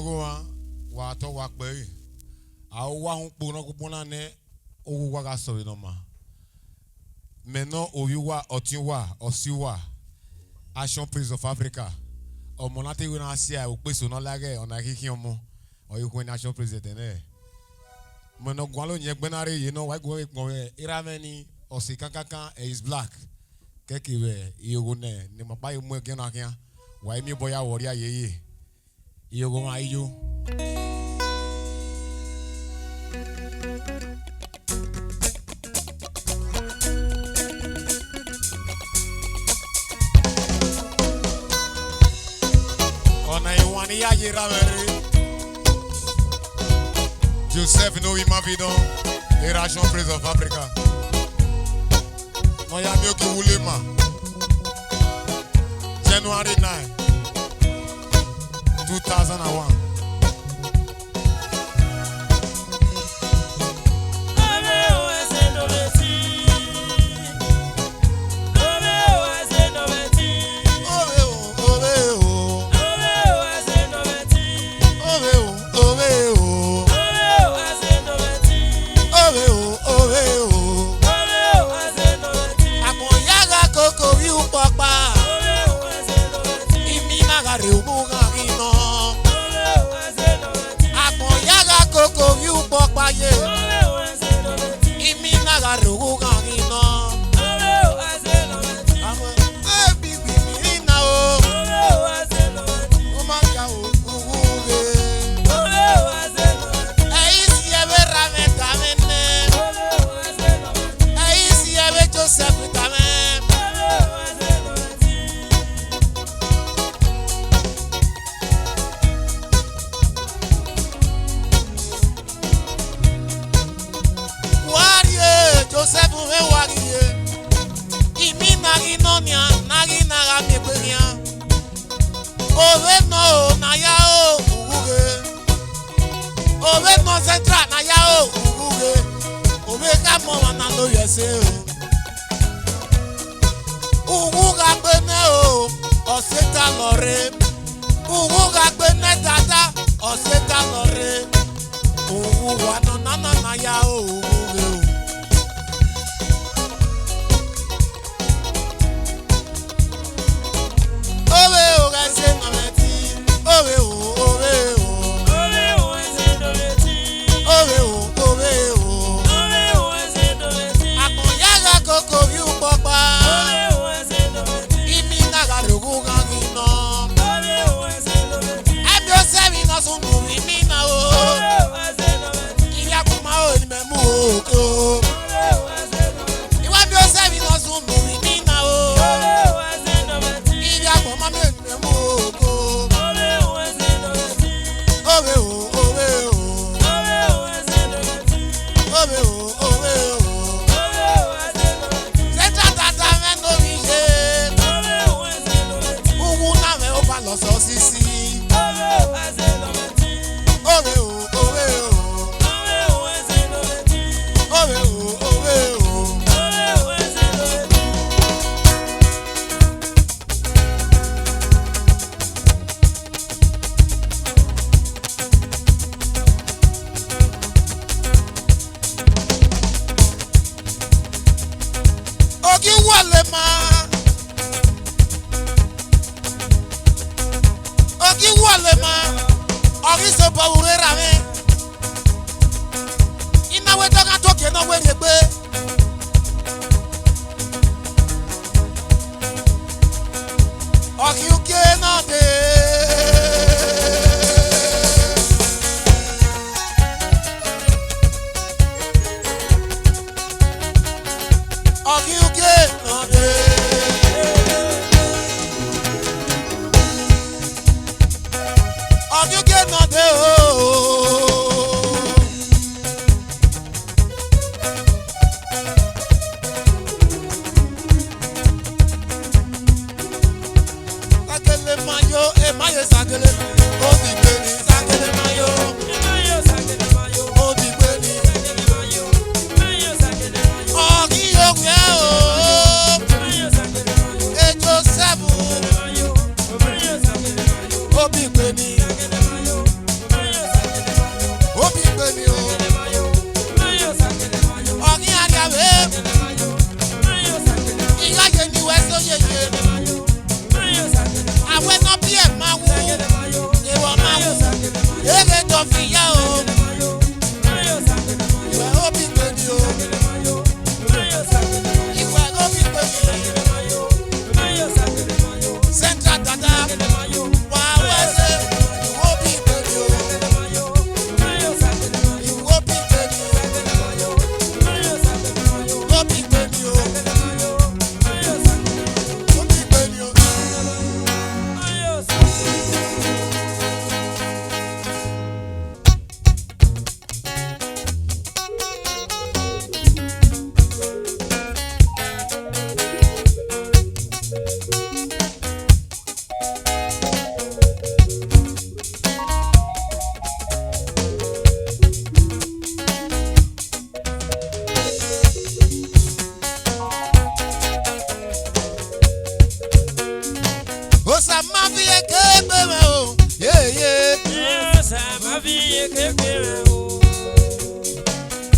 go wa to wa pe a wa hun po no ko na ne o wa ga so no ma meno oyuwa otinwa osiwa Action Prince of Africa o monate we na asia o pe so no lage ona kiki omo o yu ko Action President ne meno gwalo nye gbenare you know wa go irameni o si kankan is black kekiwe iyogo ne ni mapa yo mu ege na kia wa mi boya wori ayeye iyogo ma ijo ona iwani ya yira mere Joseph no Imavidon Action Prince of Africa no ya mi oke wulema January 9 2001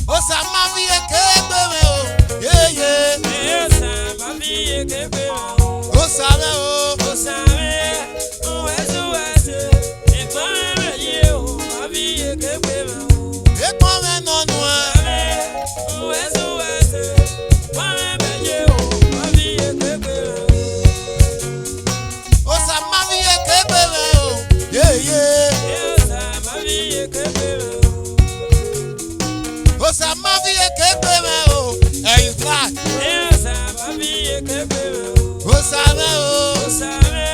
Osa ma vie kebe me o. Yeah yeah. Osa ma vie kebe me o. Osa me o. Osa me. Owesu wese. Ekwa me ye o. Ma vie kebe me o. Ekwa me no no. Owesu wese. Ekwa me ye o. Ma vie kebe me o. Osa ma vie kebe me o. Yeah yeah. Osa ma vie kebe me o. Osa ma vie kebe me o. Ehis black. Osa ma vie kebe me o. Osa me o. Osa me.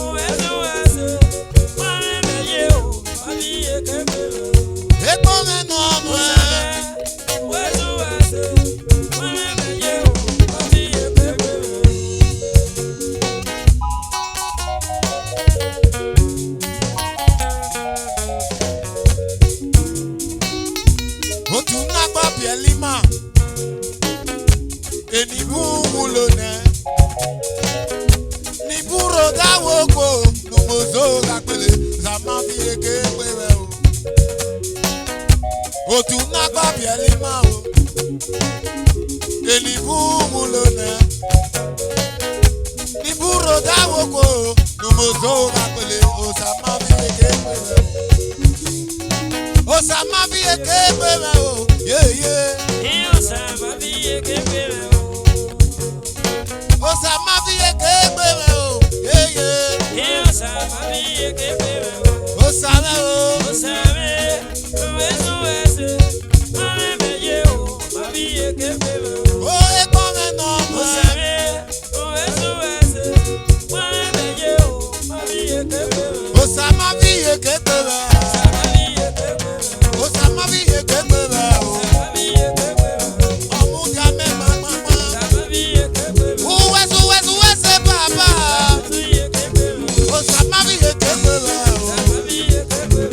Owesu wese. Ekwa me ye o. Ma vie kebe me o. Ekwa me no no. Owesu wese. Ekwa me ye o. Ma vie kebe me o. Otu nagba bielima. Eni bulo ne. Ni buro da wogo. Numozo gakele. Zama vie kebe me o. Otu nagba bielima o. Eni bulo ne. Ni buro da wogo. Numozo gakele. Osama vie kebe me o. Osama vie kebe me o. Yeah yeah. Osa ma vie kebe me o. Osama vie kebe me o. Yeah yeah. Osa ma vie kebe me o. Osama o. Osa me. Owesu wese. Ekwa me ye o. Ma vie kebe me o. O ekwa me no mo. Osa me. Owesu wese. Ekwa me ye o. Ma vie kebe me o. Osama vie kebe me. Osama vie kebe me o. Omuga me mama. Uwesu wesu wese baba. Osama vie kebe me o.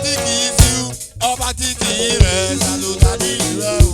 tí kì í sí ọba tí kì í rẹ̀ ṣàlùdàdì rẹ̀ o.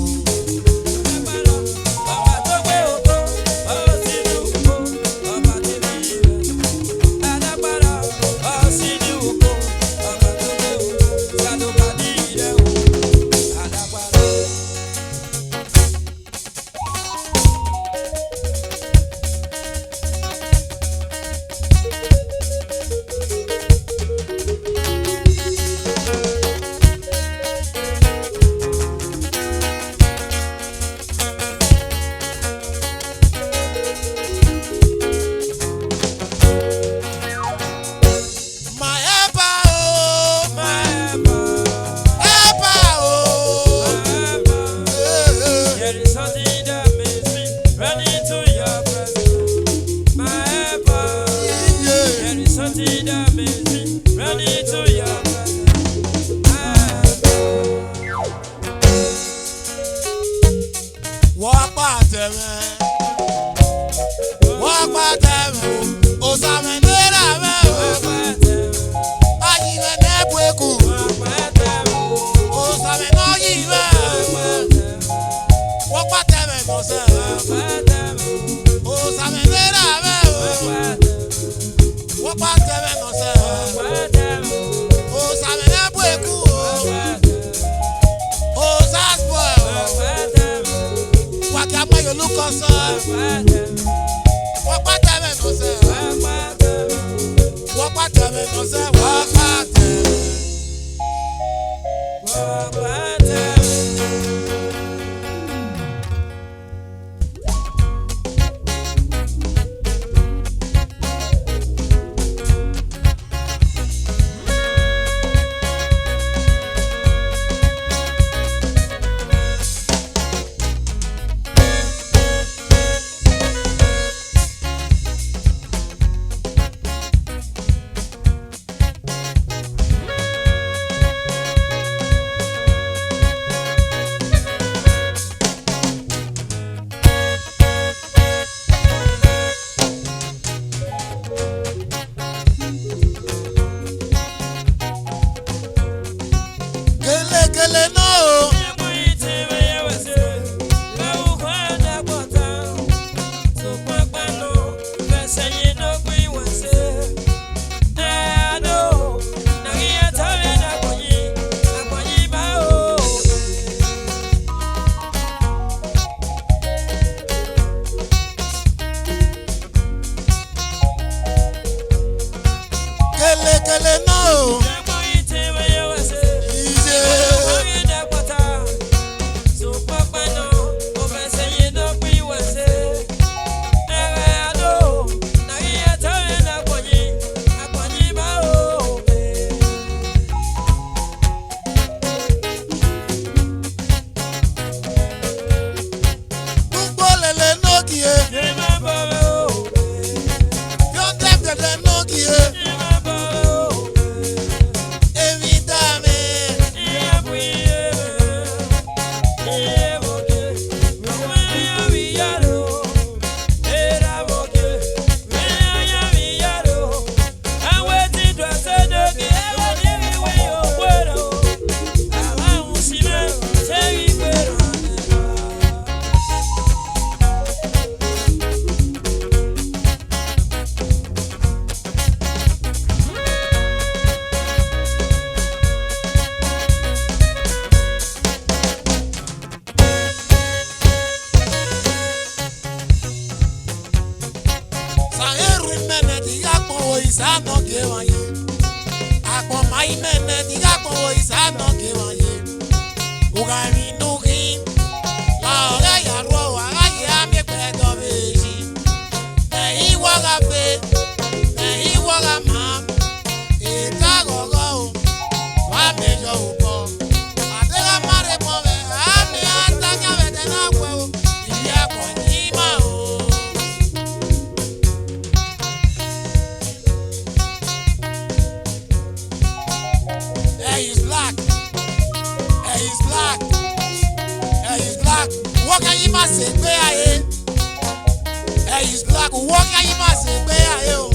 Ehis black, walk out you must say, where are you?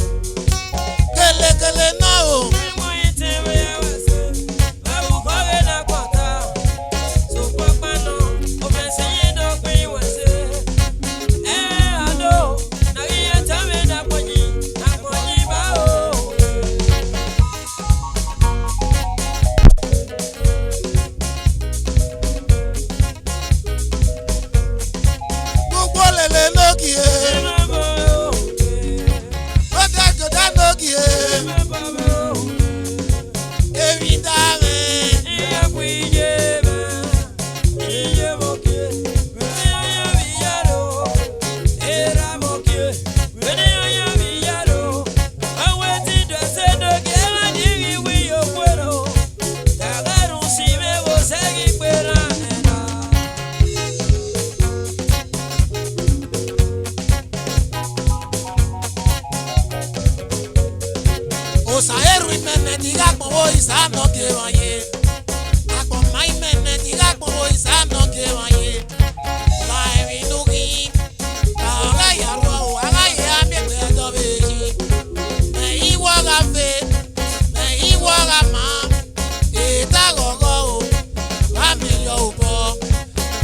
Kele, no. Eru mene diga po isa no ke waye. Akpo mai mene diga po isa no ke waye. La evi nugi. Ala ya ro ala ya me pe do beji. Me iwa ga fe. Me iwa ga ma. E ta go go. Wa mi yo bo.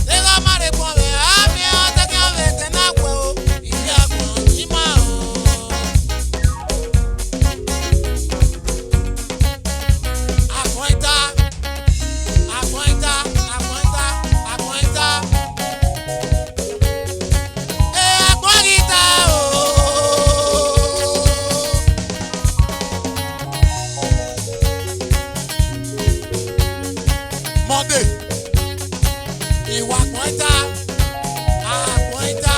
Te ga mare po be a mi o ta ke o ve te na po. Iya ko ni ma o. Aguenta. Aguanta, Monday, ìwà aguanta, aguanta,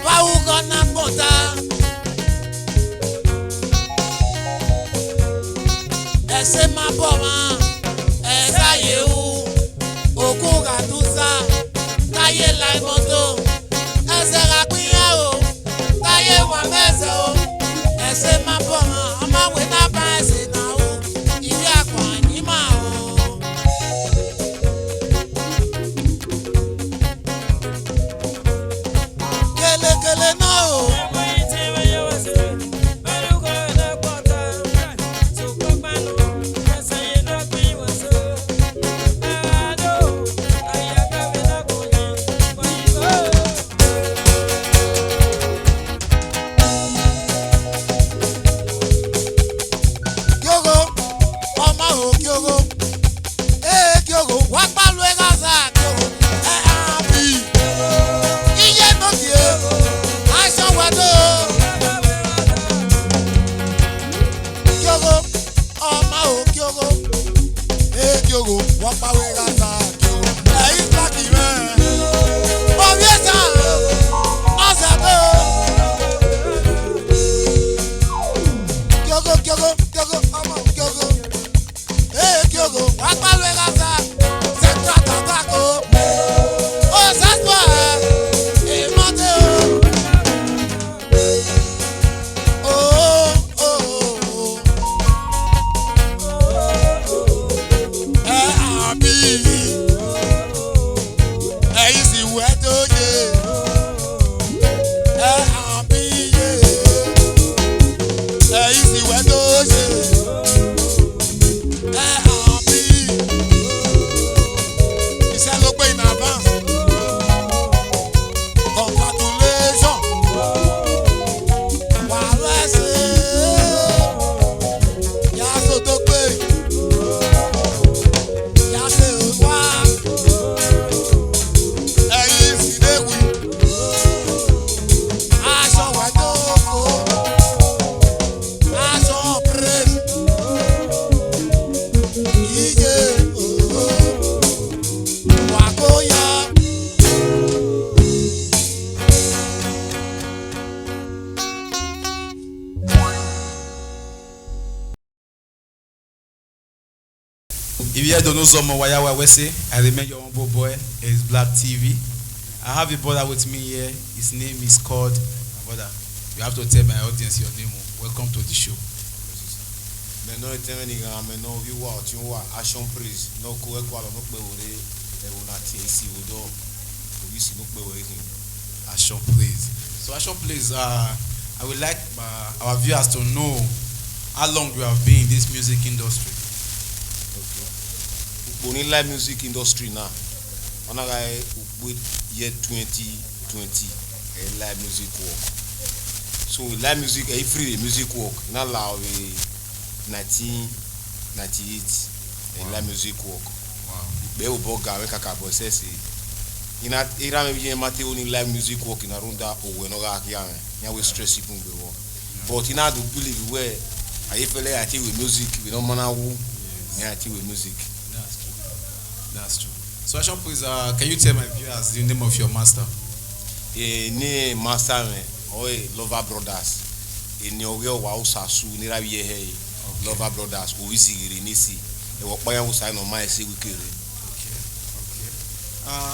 Pau gonna conta. Ese ma boma, esa yehu, oku gatusa, taye la moto, ese rakuya o, taye wa mese o, ese ma boma, ama we na pa ese na o, ibi akwa ni ma o. Kele no o. I remain your humble boy, Ehis Black TV. I have a brother with me here. His name is called, my brother, you have to tell my audience your name. Welcome to the show. Action Praise. So Action Praise, I would like our viewers to know how long you have been in this music industry. Okay. In live music industry now, on a guy with year 2020, a live music work. So live music, a free music work. Not allow 1998, a live music work. Wow. Be able to go says ina ira me bien mate oni live music work in arunda o we no ga kia nya we stress ipun be wo but ina do believe where I feel like with music we don't mana wo nya with music. That's true. So Action Praise, can you tell my viewers the name of your master? Ni master me oi Lover Brothers ni oge wa usasu ni ra ye he Lover Brothers o wisiri ni si wo pa yan usa no mai se wikere. Okay. Okay.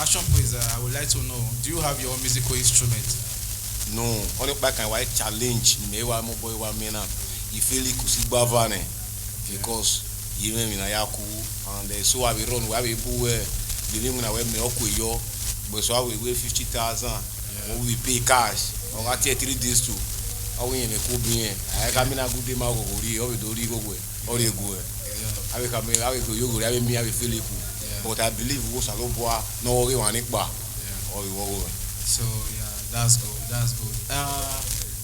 Action please. I would like to know. Do you have your own musical instrument? No, only pa kan wa challenge me wa mo boy wa me na. Ifeli kusigbava ne because yime mi na yaku and so I be run we be bu the name na we me okuyo but so we 50,000 we pay cash o ga 3 days to o we me ko bien I ka mi na good ma go ri o be do ri go we o re go I be ka me I be go yo go I be me I be feel it but I believe wo sa lo bo no ri wa ni pa o we wo. So yeah, that's good. That's good.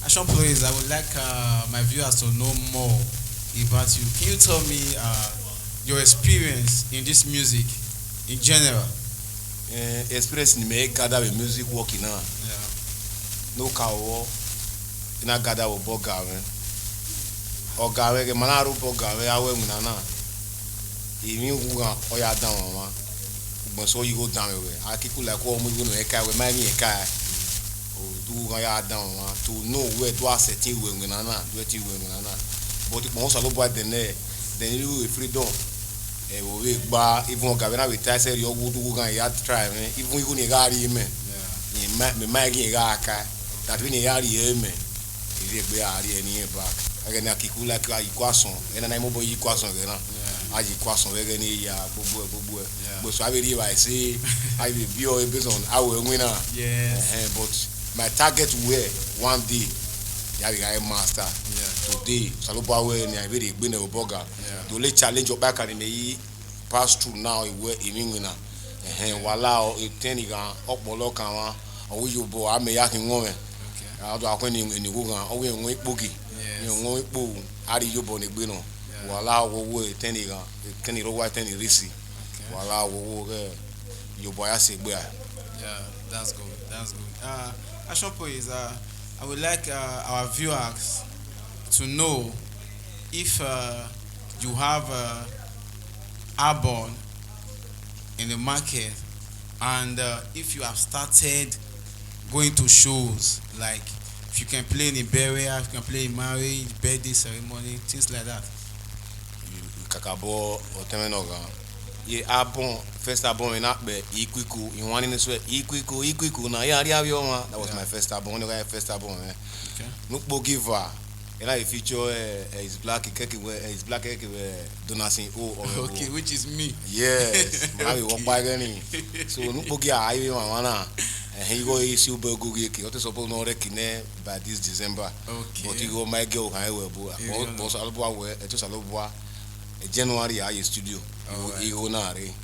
Action please. I would like my viewers to know more about you. Can you tell me your experience in this music in general? Experience ni me gather with music working now. Yeah. No kawo ina gather with bogawe. Ogawe ke manaru bogawe awe munana. Imi uga oya down mama. But so you go down we. Akikula ko mu go no eka we mani eka. Do ya down to know where to asset you when na do it when na but if most alo boy then you freedom we gba even gavana we try say you go do go ya try even you ni gari me me my ga aka that we ni gari me e gbe ari eni back again akikula ka ikwason ena na mo boy ikwason ge na aji ikwason we ge ni ya gbogbo but so I be I say I be bio based on how we win na but my target were one day ya be guy master today salobo we ni I be gbe na oboga the only challenge o back and dey pass through now we in na wala o teni gan opolo kan wa o yo bo ame ya kin won do akwen ni go gan o we won ipogi ni won ipo ari yo bo ni gbe no wala wo teni gan keni ro wa teni risi wala wo yo bo ya se gbe a. Yeah, that's good. That's good. Action please. I would like our viewers to know if you have album in the market and if you have started going to shows, like if you can play in a burial, if you can play in marriage, birthday ceremony, things like that. Kakabo otemenoga ye album first album in that be ikwiku in one in this way ikwiku na ya that was my first album one of my first album Okay. Nukbo giver and I feature is black keke is black keke donation Okay, which is me. yes I walk by any so nukbo giver I be mana and he go issue go get what suppose no rekine by this December. Okay. But you go my girl can we boss albo we to salobo January I studio. Alright.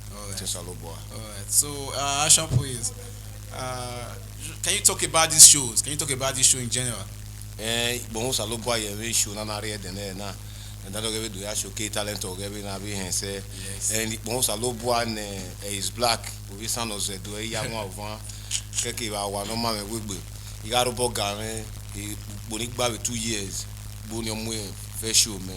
So Action please. Can you talk about these shows? Can you talk about this show in general? Bon salobo ye we show na re de na and that we do ya show K talent or we na be hense and bon salobo and is black we sound of do ya one of keke wa no ma me gbegbe igaro boga me bonigba be 2 years boni omo first show me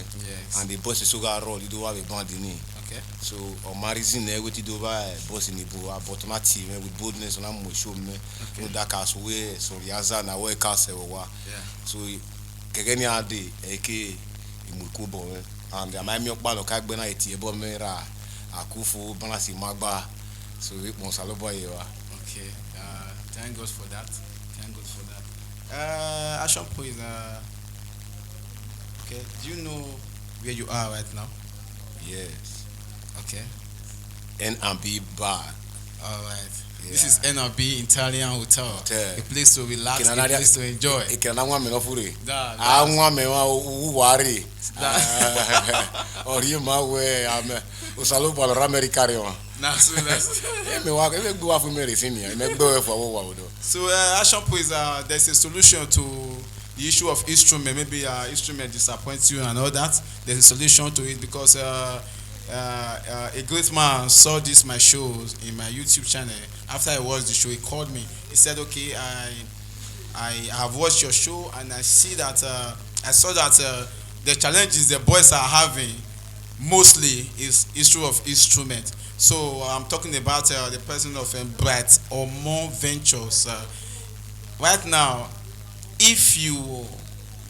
and the boss is so got roll you do have a band in it. Okay. So on marriage in with do by boss in the but my team with boldness and I'm show me no that cast way so yaza na we cast wa so kegeni ade eke imukubo and my me okpa lo ka gbe na eti ebo me ra akufu balance magba so we won salobo ye wa. Okay. Thank God for that. Thank God for that. Action please. Okay. Do you know where you are right now? Yes. Okay. N&B bar. All right. Yeah. This is N&B Italian Hotel. A place to relax, a place to enjoy. Ikena nwa me no fure. That. Nwa me wa wari. Ori ma we ame. Usalo balo America re wa. That's Me wa me gbe wa fun me re sin ni. Me gbe we for wo do. So Action please, there's a solution to the issue of instrument. Maybe instrument disappoints you and all that. There's a solution to it because a great man saw this my shows in my YouTube channel. After I watched the show, he called me. He said, "Okay, I have watched your show and I see that I saw that the challenges the boys are having mostly is issue of instrument." So I'm talking about the person of Bright or More Ventures. Right now, if you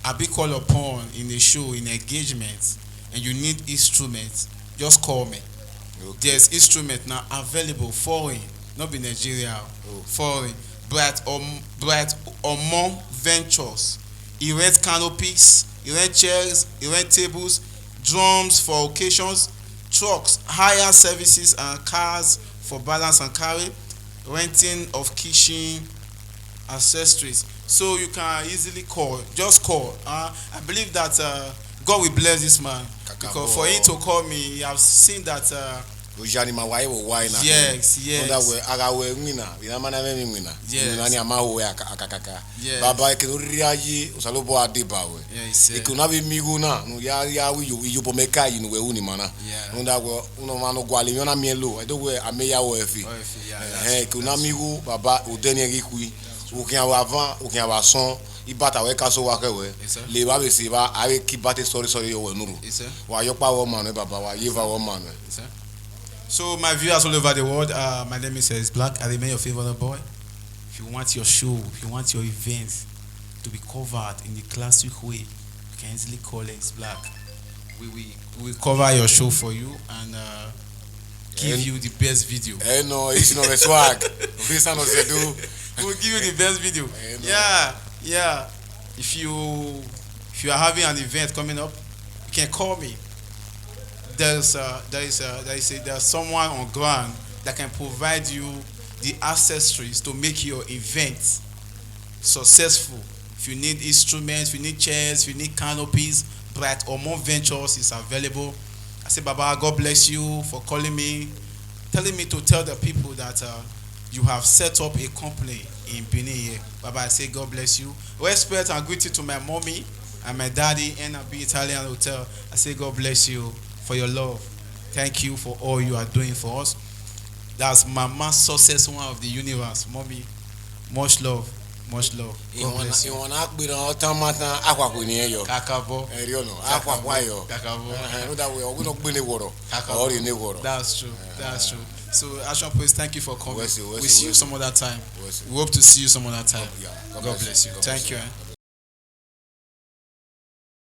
are being called upon in a show, in engagement, and you need instruments, just call me. Okay. There's instrument now available foreign, not be Nigeria, foreign. Bright or more ventures. He rent canopies, he rent chairs, he rent tables, drums for occasions, trucks, hire services and cars for balance and carry, renting of kitchen accessories. So you can easily call, just call. I believe that God will bless this man because for him to call me, I have seen that. Ujani mawai wo wai na. Yes. Onda we aga we ngina, ina mana me ngina. Yes. Ngina ni ama wo ya akakaka. Yes. Baba ke uriaji usalobo adiba we. Yes. Ikuna bi miguna, no ya wi yu pomeka yi no we uni mana. Onda we uno mano gwali yona mielo, edo we ameya wo efi. Ikuna migu baba udeni ngikui. Ukian wa avant, ukian wa son. Ibata we kaso wa kewe le ba be se ba are kibate sorry yo we nuru wa yo pa wo manu baba wa yeva wo manu. So my viewers all over the world, my name is Ehis Black. I remain your favorite boy. If you want your show, if you want your events to be covered in the classic way, you can easily call Ehis Black. We cover your show for you and give you the best video. No, it's not a swag. This no se do. We'll give you the best video. Yeah. If you are having an event coming up, you can call me. There's someone on ground that can provide you the accessories to make your event successful. If you need instruments, if you need chairs, if you need canopies, Bright or More Ventures is available. I say, Baba, God bless you for calling me, telling me to tell the people that you have set up a company in Benin here. Baba, I say, God bless you. Respect and greeting to my mommy and my daddy, NB Italian Hotel. I say, God bless you for your love. Thank you for all you are doing for us. That's Mama Success One of the Universe. Mommy, much love. God bless you. Kakabo. That's true. So, Action Police, thank you for coming. We'll see you some other time. We hope to see you some other time. God bless you. Thank you.